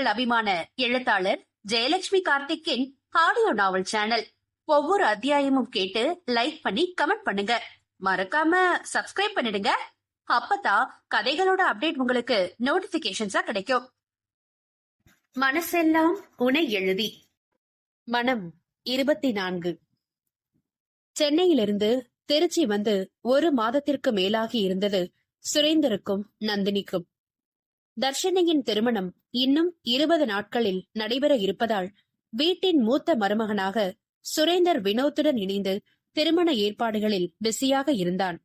உங்கள் அபிமான எழுத்தாளர் ஜெயலட்சுமி கார்த்திக்கின் ஆடியோ நாவல் சேனல். ஒவ்வொரு அத்தியாயமும் கேட்டு லைக் பண்ணி கமெண்ட் பண்ணுங்க. மறக்காம சப்ஸ்கிரைப் பண்ணிடுங்க. அப்பதான் கதைகளோட அப்டேட் உங்களுக்கு நோட்டிபிகேஷன்ஸா கிடைக்கும். மனசெல்லாம் உனை எழுதி. மனம் 24. சென்னையிலிருந்து திருச்சி வந்து 1 மாதத்திற்கு மேலாகி இருந்தது சுரேந்தருக்கும் நந்தினிக்கும். தர்ஷினியின் திருமணம் இன்னும் 20 நாட்களில் நடைபெற இருப்பதால் வீட்டின் மூத்த மருமகனாக சுரேந்தர் வினோத்துடன் இணைந்து திருமண ஏற்பாடுகளில் பிஸியாக இருந்தான்.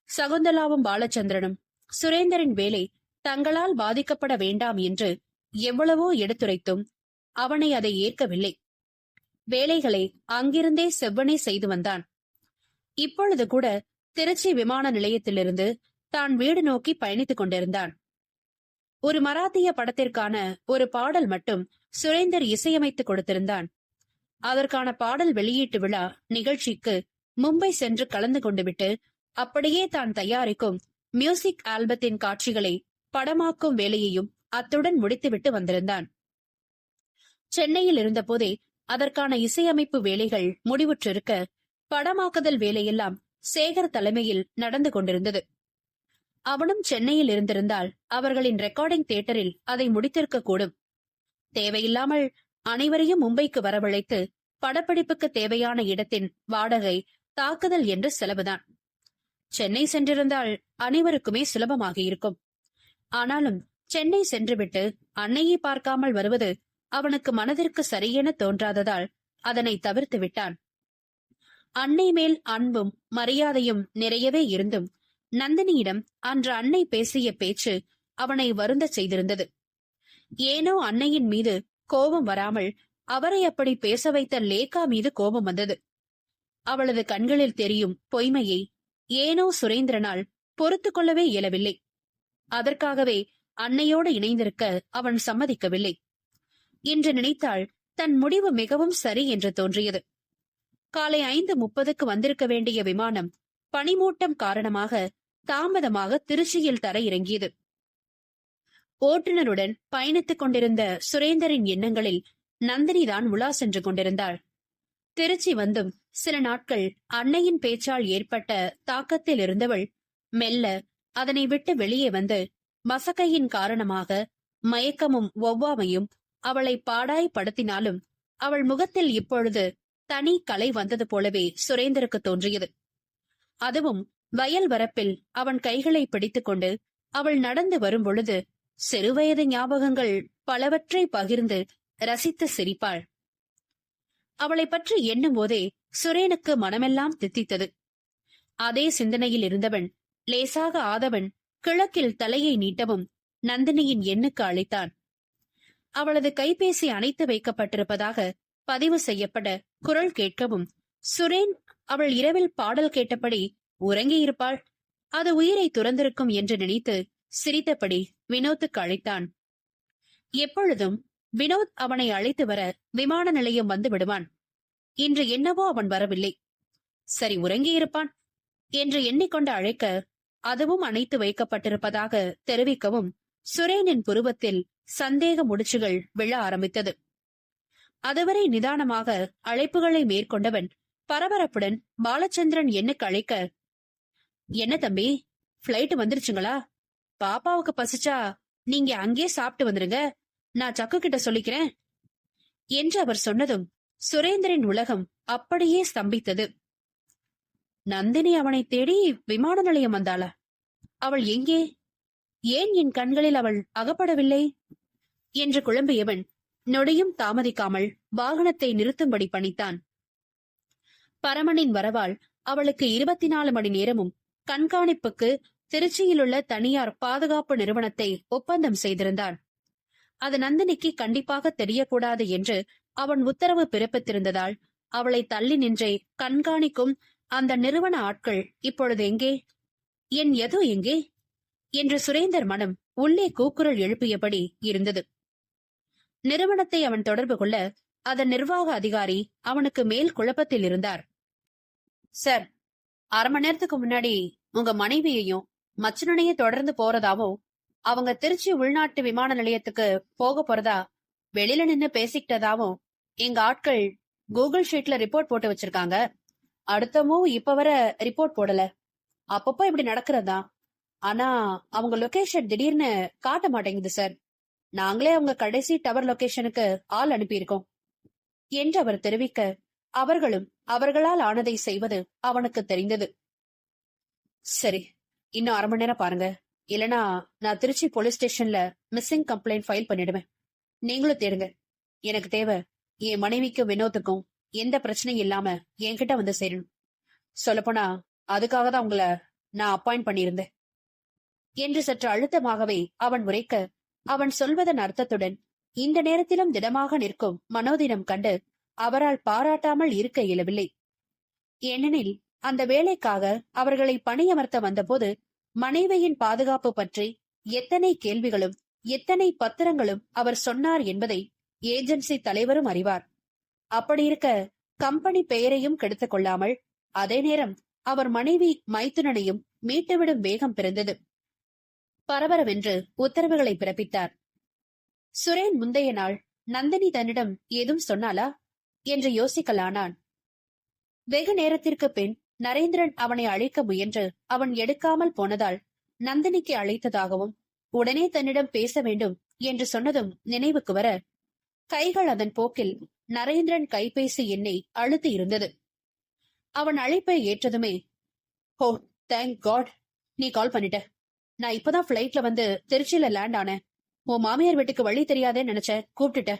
சகுந்தலாவும் பாலச்சந்திரனும் சுரேந்தரின் வேலை தங்களால் பாதிக்கப்பட வேண்டாம் என்று எவ்வளவோ எடுத்துரைத்தும் அவனை அதை ஏற்கவில்லை. வேலைகளை அங்கிருந்தே செவ்வனே செய்து வந்தான். இப்பொழுது கூட திருச்சி விமான நிலையத்திலிருந்து தான் வீடு நோக்கி பயணித்துக் கொண்டிருந்தான். ஒரு மராத்திய படத்திற்கான ஒரு பாடல் மட்டும் சுரேந்தர் இசையமைத்து கொடுத்திருந்தான். அதற்கான பாடல் வெளியீட்டு விழா நிகழ்ச்சிக்கு மும்பை சென்று கலந்து கொண்டு விட்டு அப்படியே தான் தயாரிக்கும் மியூசிக் ஆல்பத்தின் காட்சிகளை படமாக்கும் வேலையையும் அத்துடன் முடித்துவிட்டு வந்திருந்தான். சென்னையில் இருந்தபோதே அதற்கான இசையமைப்பு வேலைகள் முடிவுற்றிருக்க படமாக்குதல் வேலையெல்லாம் சேகர் தலைமையில் நடந்து கொண்டிருந்தது. அவனும் சென்னையில் இருந்திருந்தால் அவர்களின் ரெக்கார்டிங் தியேட்டரில் அதை முடித்திருக்க கூடும். தேவையில்லாமல் அனைவரையும் மும்பைக்கு வரவழைத்து படப்பிடிப்புக்கு தேவையான இடத்தின் வாடகை, தாக்குதல் என்று செலவுதான். சென்னை சென்றிருந்தால் அனைவருக்குமே சுலபமாக இருக்கும். ஆனாலும் சென்னை சென்றுவிட்டு அன்னையை பார்க்காமல் வருவது அவனுக்கு மனதிற்கு சரியென தோன்றாததால் அதனை தவிர்த்து விட்டான். அன்னை மேல் அன்பும் மரியாதையும் நிறையவே இருந்தும் நந்தினியிடம் அன்று அன்னை பேசிய பேச்சு அவனை வருந்த செய்திருந்தது. ஏனோ அன்னையின் மீது கோபம் வராமல் அவரை அப்படி பேச வைத்த லேகா மீது கோபம் வந்தது. அவளது கண்களில் தெரியும் பொய்மையை ஏனோ சுரேந்திரனால் பொறுத்து கொள்ளவே இயலவில்லை. அதற்காகவே அன்னையோடு இணைந்திருக்க அவன் சம்மதிக்கவில்லை. என்று நினைத்தால் தன் முடிவு மிகவும் சரி என்று தோன்றியது. காலை 5:30க்கு வந்திருக்க வேண்டிய விமானம் பனிமூட்டம் காரணமாக தாமதமாக திருச்சியில் தர இறங்கியது. ஓட்டுநருடன் பயணித்துக் கொண்டிருந்த சுரேந்தரின் எண்ணங்களில் நந்தினிதான் உலா சென்று கொண்டிருந்தாள். திருச்சி வந்தும் சில நாட்கள் அன்னையின் பேச்சால் ஏற்பட்ட தாக்கத்தில் இருந்தவள் மெல்ல அதனை விட்டு வெளியே வந்து மசக்கையின் காரணமாக மயக்கமும் ஒவ்வாமையும் அவளை பாடாய்படுத்தினாலும் அவள் முகத்தில் இப்பொழுது தனி கலை வந்தது போலவே சுரேந்தருக்கு தோன்றியது. அதுவும் வயல் வரப்பில் அவன் கைகளை பிடித்துக்கொண்டு அவள் நடந்து வரும் பொழுது சிறுவயது ஞாபகங்கள் பலவற்றை பகிர்ந்து ரசித்து சிரிப்பாள். அவளை பற்றி எண்ணும் போதே சுரேனுக்கு மனமெல்லாம் தித்தித்தது. அதே சிந்தனையில் இருந்தவன் லேசாக ஆதவன் கிழக்கில் தலையை நீட்டவும் நந்தினியின் எண்ணுக்கு அழைத்தான். அவளது கைபேசி அணைத்து வைக்கப்பட்டிருப்பதாக பதிவு செய்யப்பட குரல் கேட்கவும் சுரேன் அவள் இரவில் பாடல் கேட்டபடி உறங்கியிருப்பாள், அது உயிரை துறந்திருக்கும் என்று நினைத்து சிரித்தபடி வினோத்துக்கு அழைத்தான். எப்பொழுதும் வினோத் அவனை அழைத்து வர விமான நிலையம் வந்து விடுவான். இன்று என்னவோ அவன் வரவில்லை. சரி, உறங்கியிருப்பான் என்று எண்ணிக்கொண்டு அழைக்க அதுவும் அணைத்து வைக்கப்பட்டிருப்பதாக தெரிவிக்கவும் சுரேனின் புருவத்தில் சந்தேக முடிச்சுகள் விழ ஆரம்பித்தது. அதுவரை நிதானமாக அழைப்புகளை மேற்கொண்டவன் பரபரப்புடன் பாலச்சந்திரன் எண்ணுக்கு அழைக்க, என்ன தம்பி, பிளைட் வந்துருச்சுங்களா? பாப்பாவுக்கு பசிச்சா நீங்க அங்கே சாப்பிட்டு வந்துருங்க, நான் சக்கு கிட்ட சொல்லிக்கிறேன் என்று அவர் சொன்னதும் சுரேந்தரின் உலகம் அப்படியே ஸ்தம்பித்தது. நந்தினி அவனை தேடி விமான நிலையம் வந்தாளா? அவள் எங்கே? ஏன் என் கண்களில் அவள் அகப்படவில்லை என்று குழம்பியவன் நொடியும் தாமதிக்காமல் வாகனத்தை நிறுத்தும்படி பணித்தான். பரமனின் வரவால் அவளுக்கு 24 மணி நேரமும் கண்காணிப்புக்கு திருச்சியிலுள்ள தனியார் பாதுகாப்பு நிறுவனத்தை ஒப்பந்தம் செய்திருந்தான். அது நந்தினிக்கு கண்டிப்பாக தெரியக்கூடாது என்று அவன் உத்தரவு பிறப்பித்திருந்ததால் அவளை தள்ளி நின்றே கண்காணிக்கும் அந்த நிறுவன ஆட்கள் இப்பொழுது எங்கே? என் எதோ எங்கே என்று சுரேந்தர் மனம் உள்ளே கூக்குரல் எழுப்பியபடி இருந்தது. நிறுவனத்தை அவன் தொடர்பு கொள்ள அதன் நிர்வாக அதிகாரி அவனுக்கு மேல் குழப்பத்தில் இருந்தார். சார், 1/2 மணி நேரத்துக்கு முன்னாடி உங்க மனைவியையும் மச்சனனையும் தொடர்ந்து போறதாவும் அவங்க திருச்சி உள்நாட்டு விமான நிலையத்துக்கு போக போறதா வெளியில நின்னு பேசிக்கிட்டதாவும் எங்க ஆட்கள் கூகுள் ஷீட்ல ரிப்போர்ட் போட்டு வச்சிருக்காங்க. அடுத்த மூவ் இப்ப வர ரிப்போர்ட் போடல. அப்பப்போ இப்படி நடக்கிறதா. ஆனா அவங்க லொகேஷன் திடீர்னு காட்ட மாட்டேங்குது சார். நாங்களே அவங்க கடைசி டவர் லொகேஷனுக்கு ஆள் அனுப்பியிருக்கோம் என்று அவர் தெரிவிக்க, அவர்களும் அவர்களால் ஆனதை செய்வது அவனுக்கு தெரிந்தது. சரி, இன்னும் 1/2 மணி நேரம் பாருங்க. இல்லனா நான் திருச்சி போலீஸ் ஸ்டேஷன்ல மிஸ்ஸிங் கம்ப்ளைண்ட் ஃபைல் பண்ணிடுவேன். நீங்களும் தேடுங்க. எனக்கு தேவை என் மனைவிக்கும் வினோத்துக்கும் எந்த பிரச்சனையும் இல்லாம என்கிட்ட வந்து சேரணும். சொல்லப்போனா அதுக்காக தான் உங்களை நான் அப்பாயிண்ட் பண்ணியிருந்தேன் என்று சற்று அழுத்தமாகவே அவன் உரைக்க, அவன் சொல்வதன் அர்த்தத்துடன் இந்த நேரத்திலும் திடமாக நிற்கும் மனோதினம் கண்டு அவரால் பாராட்டாமல் இருக்க இயலவில்லை. ஏனெனில் அந்த வேலைக்காக அவர்களை பணியமர்த்த வந்தபோது மனைவியின் பாதுகாப்பு பற்றி எத்தனை கேள்விகளும் எத்தனை பத்திரங்களும் அவர் சொன்னார் என்பதை ஏஜென்சி தலைவரும் அறிவார். அப்படி இருக்க கம்பெனி பெயரையும் கெடுத்துக் கொள்ளாமல் அதே நேரம் அவர் மனைவி மைத்துனனையும் மீட்டுவிடும் வேகம் பிறந்தது. பரபரவென்று உத்தரவுகளை பிறப்பித்தார். சுரேன் முந்தைய நாள் நந்தினி தன்னிடம் ஏதும் சொன்னாளா என்று யோசிக்கலானான். வெகு நேரத்திற்கு பின் நரேந்திரன் அவனை அழைக்க முயன்று அவன் எடுக்காமல் போனதால் நந்தினிக்கு அழைத்ததாகவும் உடனே தன்னிடம் பேச வேண்டும் என்று சொன்னதும் நினைவுக்கு வர, கைகள் அதன் போக்கில் நரேந்திரன் கைபேசி எண்ணை அழுத்தி இருந்தது. அவன் அழைப்பை ஏற்றதுமே, ஓ தேங்க் காட், நீ கால் பண்ணிட்ட. நான் இப்பதான் பிளைட்ல வந்து திருச்சியில லேண்ட் ஆனேன். உன் மாமியார் வீட்டுக்கு வழி தெரியாதே நினைச்ச, கூப்பிட்டுட்ட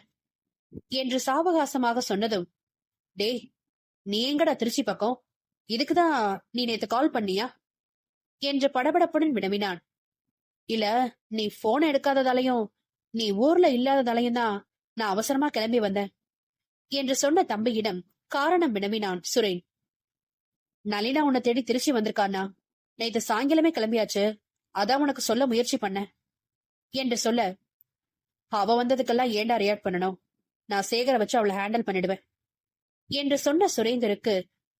என்று சாவகாசமாக சொன்னதும், டேய் நீ எங்கடா திருச்சி பக்கம்? இதுக்குதான் நீ நேத்து கால் பண்ணியா என்று படபடப்புடன் வினவினான். இல்ல, நீ போன் எடுக்காததாலையும் நீ ஊர்ல இல்லாததாலையும் தான் நான் அவசரமா கிளம்பி வந்தேன் என்று சொன்ன தம்பியிடம் காரணம் வினவினான் சுரேன். நளினா உன்னை தேடி திருச்சி வந்திருக்கானா? நேத்து சாயங்காலமே கிளம்பியாச்சு, அதான் உனக்கு சொல்ல முயற்சி பண்ண என்று சொல்ல, அவ வந்ததுக்கெல்லாம் ஏண்டா ரியாக்ட் பண்ணணும்? நான் சேகர வச்சு அவளை ஹேண்டில் பண்ணிடுவேன் என்று சொன்ன சுரேந்தருக்கு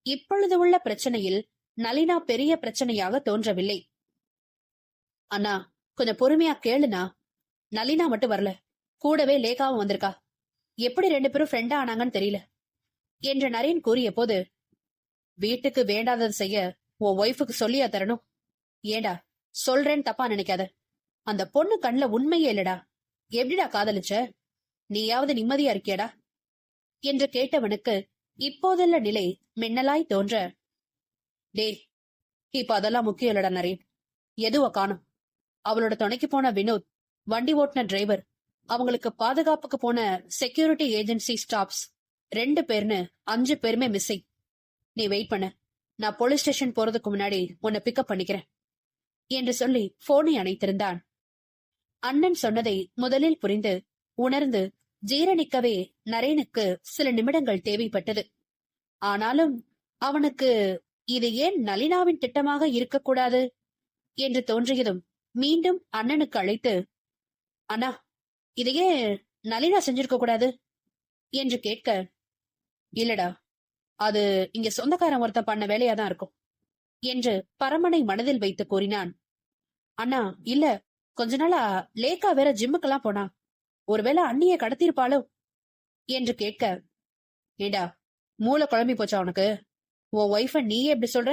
இப்பொழுது உள்ள பிரச்சனையில் நளினா பெரிய பிரச்சனையாக தோன்றவில்லை. அண்ணா கொஞ்சம் பொறுமையா கேளுனா, நளினா மட்டும் வரல, கூடவே லேகாவும் வந்திருக்கா. எப்படி 2 பேரும் ஃப்ரெண்டா ஆனாங்கன்னு தெரியல என்று நரேன் கூறிய போது, வீட்டுக்கு வேண்டாதது செய்ய உன் ஒய்ஃபுக்கு சொல்லியா தரணும்? ஏண்டா சொல்றேன்னு தப்பா நினைக்காத. அந்த பொண்ணு கண்ணுல உண்மையே இல்லடா. எப்படிடா காதலிச்ச? நீயாவது நிம்மதியா இருக்கியடா என்று கேட்டவனுக்கு இப்போதுள்ள நிலை மின்னலாய் தோன்ற, டே இப்ப அதெல்லாம் முக்கியம் இல்லடா நரேன். எதுவ காணும்? அவளோட துணைக்கு போன வினோத், வண்டி ஓட்டுன டிரைவர், அவங்களுக்கு பாதுகாப்புக்கு போன செக்யூரிட்டி ஏஜென்சி ஸ்டாப்ஸ் 2 பேர்னு 5 பேருமே மிஸ்ஸிங். நீ வெயிட் பண்ண, நான் போலீஸ் ஸ்டேஷன் போறதுக்கு முன்னாடி உன்னை பிக்கப் பண்ணிக்கிறேன் என்று சொல்லி போனை அணைத்திருந்தான். அண்ணன் சொன்னதை முதலில் புரிந்து உணர்ந்து ஜீரணிக்கவே நரேனுக்கு சில நிமிடங்கள் தேவைப்பட்டது. ஆனாலும் அவனுக்கு இது ஏன் நளினாவின் திட்டமாக இருக்கக்கூடாது என்று தோன்றியதும் மீண்டும் அண்ணனுக்கு அழைத்து, அண்ணா இதையே நளினா செஞ்சிருக்க கூடாது என்று கேட்க, இல்லடா அது இங்க சொந்தக்காரன் ஒருத்த பண்ண வேலையாதான் இருக்கும் என்று பரமனை மனதில் வைத்து கூறினான். அண்ணா இல்ல, கொஞ்ச நாளா லேக்கா வேற ஜிம்முக்கெல்லாம் போனா, ஒருவேளை அண்ணிய கடத்திருப்பாளோ என்று கேட்க, ஏடா மூளை குழம்பி போச்சா உனக்கு? உன் ஒய்ஃப நீயே எப்படி சொல்ற?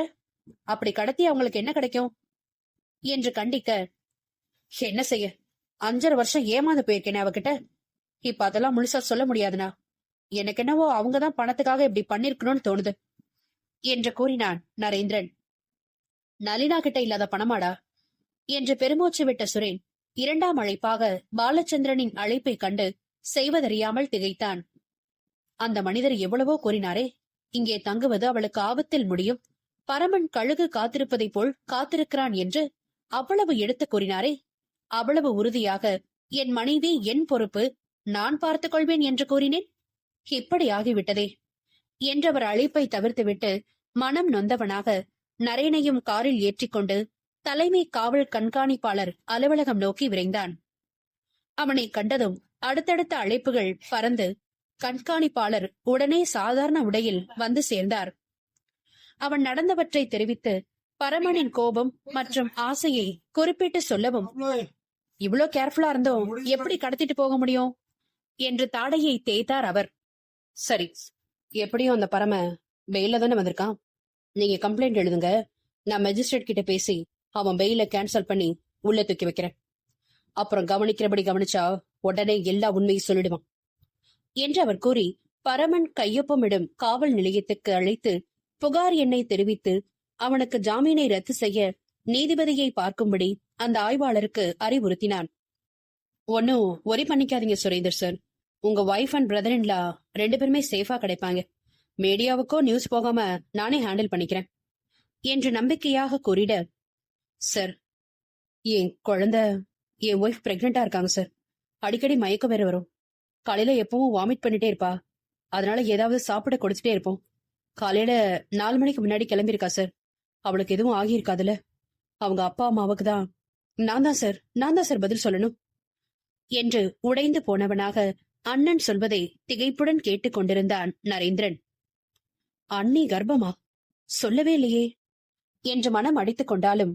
அப்படி கடத்தி அவங்களுக்கு என்ன கிடைக்கும் என்று கண்டிக்க, என்ன செய்ய, 5.5 வருஷம் ஏமாந்து போயிருக்கேனே அவகிட்ட. இப்ப அதெல்லாம் முழுசா சொல்ல முடியாதுனா. எனக்கு என்னவோ அவங்கதான் பணத்துக்காக இப்படி பண்ணிருக்கணும்னு தோணுது என்று கூறினான் நரேந்திரன். நளினா கிட்ட இல்லாத பணமாடா என்று பெருமூச்சு விட்ட சுரேன் 2ஆம் அழைப்பாக பாலச்சந்திரனின் அழைப்பை கண்டு செய்வதறியாமல் திகைத்தான். அந்த மனிதர் எவ்வளவோ கூறினாரே, இங்கே தங்குவது அவளுக்கு ஆபத்தில் முடியும், பரமன் கழுகு காத்திருப்பதைப் போல் காத்திருக்கிறான் என்று அவ்வளவு எடுத்து கூறினாரே, அவ்வளவு உறுதியாக என் மனைவி என் பொறுப்பு, நான் பார்த்துக் கொள்வேன் என்று கூறினேன். இப்படி ஆகிவிட்டதே என்றவர் அழைப்பை தவிர்த்துவிட்டு மனம் நொந்தவனாக நரேனையும் காரில் ஏற்றிக்கொண்டு தலைமை காவல் கண்காணிப்பாளர் அலுவலகம் நோக்கி விரைந்தான். அவனை கண்டதும் அடுத்தடுத்த அழைப்புகள் பறந்து கண்காணிப்பாளர் உடனே சாதாரண உடையில் வந்து சேர்ந்தார். அவன் நடந்தவற்றை தெரிவித்து பரமனின் கோபம் மற்றும் ஆசையை குறிப்பிட்டு சொல்லவும், இவ்ளோ கேர்ஃபுல்லா இருந்தோம் எப்படி கடத்திட்டு போக முடியும் என்று தாடையை தேய்த்தார் அவர். சரி, எப்படியும் அந்த பரம பெயில தானே வந்திருக்கான். நீங்க கம்ப்ளைண்ட் எழுதுங்க, நான் மேஜிஸ்ட்ரேட் கிட்ட பேசி அவன் பெயில கேன்சல் பண்ணி உள்ள தூக்கி வைக்கிறேன். அப்புறம் கவனிக்கிறபடி கவனிச்சா உடனே எல்லா உண்மையும் சொல்லிடுவான் என்று அவர் கூறி பரமன் கையொப்பமிடும் காவல் நிலையத்துக்கு அழைத்து புகார் எண்ணை தெரிவித்து அவனுக்கு ஜாமீனை ரத்து செய்ய நீதிபதியை பார்க்கும்படி அந்த ஆய்வாளருக்கு அறிவுறுத்தினான். ஒன்னும் ஒரி பண்ணிக்காதீங்க சுரேந்தர் சார், உங்க ஒய்ஃப் அண்ட் பிரதர் இன் லா 2 பேருமே சேஃபா கிடைப்பாங்க. மீடியாவுக்கோ நியூஸ் போகாம நானே ஹேண்டில் பண்ணிக்கிறேன் என்று நம்பிக்கையாக கூறிட, சார் என் குழந்தை, என் ஒய்ஃப் பிரெக்னெண்டா இருக்காங்க சார். அடிக்கடி மயக்கம் வேற வரும். காலையில எப்பவும் வாமிட் பண்ணிட்டே இருப்பா. அதனால ஏதாவது சாப்பிட கொடுத்துட்டே இருப்போம். காலையில 4 மணிக்கு முன்னாடி கிளம்பியிருக்கா சார். அவளுக்கு எதுவும் ஆகியிருக்காதுல. அவங்க அப்பா அம்மாவுக்கு தான் நான் தான் சார் பதில் சொல்லணும் என்று உடைந்து போனவனாக அண்ணன் சொல்வதை திகைப்புடன் கேட்டுக் கொண்டிருந்தான் நரேந்திரன். அண்ணி கர்ப்பமா? சொல்லவே இல்லையே என்று மனம் அடித்துக் கொண்டாலும்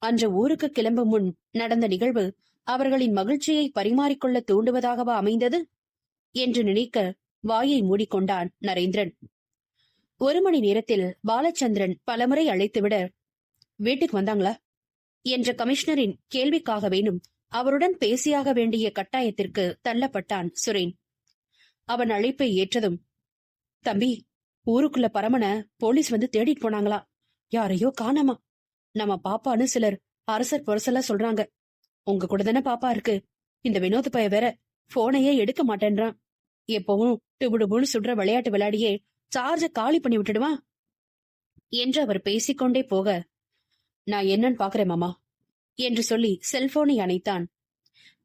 அன்று ஊருக்கு கிளம்பும் முன் நடந்த நிகழ்வு அவர்களின் மகிழ்ச்சியை பரிமாறிக்கொள்ள தூண்டுவதாகவா அமைந்தது என்று நினைக்க வாயை மூடிக்கொண்டான் நரேந்திரன். 1 மணி நேரத்தில் பாலச்சந்திரன் பலமுறை அழைத்துவிட, வீட்டுக்கு வந்தாங்களா என்ற கமிஷனரின் கேள்விக்காகவேனும் அவருடன் பேசியாக வேண்டிய கட்டாயத்திற்கு தள்ளப்பட்டான் சுரேன். அவன் அழைப்பை ஏற்றதும், தம்பி, ஊருக்குள்ள பரமன போலீஸ் வந்து தேடிட்டு போனாங்களா? யாரையோ காணாமா. நம்ம பாப்பான்னு சிலர் அரசர் பொரசலா சொல்றாங்க. உங்க கூட தானே பாப்பா இருக்கு. இந்த வினோத் பைய வேற போனையே எடுக்க மாட்டேன்றான். எப்பவும் டுபுடுபுன்னு சுடுற விளையாட்டு விளையாடியே சார்ஜ காலி பண்ணி விட்டுடுவான் என்று அவர் பேசிக்கொண்டே போக, நான் என்னன்னு பாக்குறேன் மாமா என்று சொல்லி செல்போனை அணைத்தான்.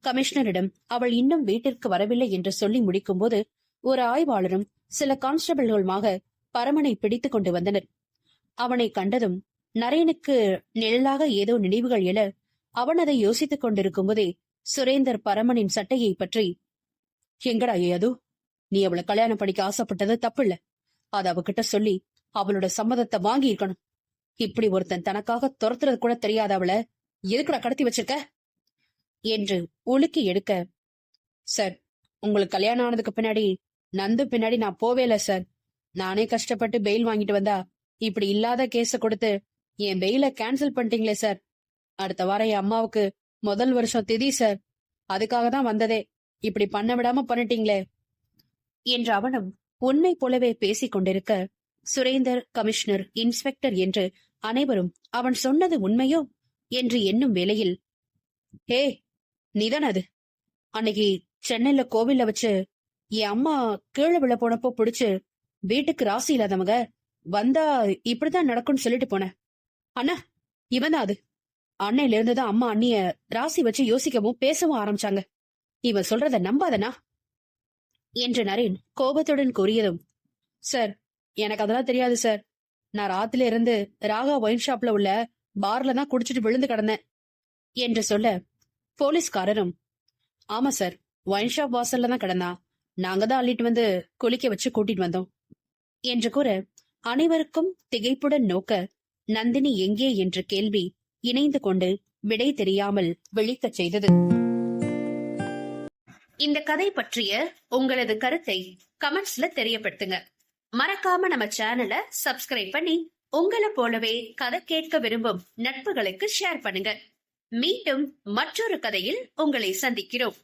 கமிஷனரிடம் அவள் இன்னும் வீட்டிற்கு வரவில்லை என்று சொல்லி முடிக்கும் போது ஒரு ஆய்வாளரும் சில கான்ஸ்டபிள்களுமாக பரமனை பிடித்துக் கொண்டு வந்தனர். அவனை கண்டதும் நரேனுக்கு நிழலாக ஏதோ நினைவுகள் எழ அவன் அதை யோசித்துக் கொண்டிருக்கும் போதே சுரேந்தர் பரமனின் சட்டையை பற்றி, எங்கடா ஏது, நீ அவளை கல்யாணம் பண்ணிக்க ஆசைப்பட்டது தப்பில்ல. அது அவகிட்ட சொல்லி அவளோட சம்மதத்தை வாங்கி இருக்கணும். இப்படி ஒருத்தன் தனக்காக துரத்துறது கூட தெரியாத அவளை எதுக்குடா கடத்தி வச்சிருக்க என்று உலுக்கி எடுக்க, சார், உங்களுக்கு கல்யாணம் ஆனதுக்கு பின்னாடி நந்து பின்னாடி நான் போவேல சார். நானே கஷ்டப்பட்டு பெயில் வாங்கிட்டு வந்தா இப்படி இல்லாத கேஸ கொடுத்து என் பெயில கேன்சல் பண்ணிட்டீங்களே சார். அடுத்த வாரம் என் அம்மாவுக்கு முதல் வருஷம் திதி சார். அதுக்காக தான் வந்ததே. இப்படி பண்ண விடாம பண்ணிட்டீங்களே என்று அவனும் உண்மை போலவே பேசிக் கொண்டிருக்க, சுரேந்தர், கமிஷனர், இன்ஸ்பெக்டர் என்று அனைவரும் அவன் சொன்னது உண்மையோ என்று எண்ணும் வேளையில், ஹே, நீதான் அது அன்னைக்கு சென்னையில கோவில்ல வச்சு என் அம்மா கீழே விழ போனப்போ பிடிச்சு வீட்டுக்கு ராசி இல்லாதவங்க வந்தா இப்படிதான் நடக்கும்னு சொல்லிட்டு போன அண்ணா, இவன் தான் அது. அன்னையில இருந்துதான் அம்மா அண்ணிய ராசி வச்சு யோசிக்கவும் பேசவும் ஆரம்பிச்சாங்க. இவன் சொல்றத நம்பாதனா என்று நரேன் கோபத்துடன் கூறியதும், சார், எனக்கு அதெல்லாம் தெரியாது சார். நான் ராத்தில இருந்து ராகா ஒயின் ஷாப்ல உள்ள பார்ல தான் குடிச்சிட்டு விழுந்து கிடந்தேன் என்று சொல்ல, போலீஸ்காரரும், ஆமா சார், ஒயின் ஷாப் வாசல்ல தான் கிடந்தான். நாங்க தான் அள்ளிட்டு வந்து குளிக்க வச்சு கூட்டிட்டு வந்தோம் என்று கூற, அனைவருக்கும் திகைப்புடன் நோக்க நந்தினி எங்கே என்ற கேள்வி இணைந்து கொண்டு விடை தெரியாமல் விழிக்கச் செய்தது. இந்த கதை பற்றிய உங்களது கருத்தை கமெண்ட்ஸ்ல தெரியப்படுத்துங்க. மறக்காம நம்ம சேனலை சப்ஸ்கிரைப் பண்ணி உங்களை போலவே கதை கேட்க விரும்பும் நட்புகளுக்கு ஷேர் பண்ணுங்க. மீண்டும் மற்றொரு கதையில் உங்களை சந்திக்கிறோம்.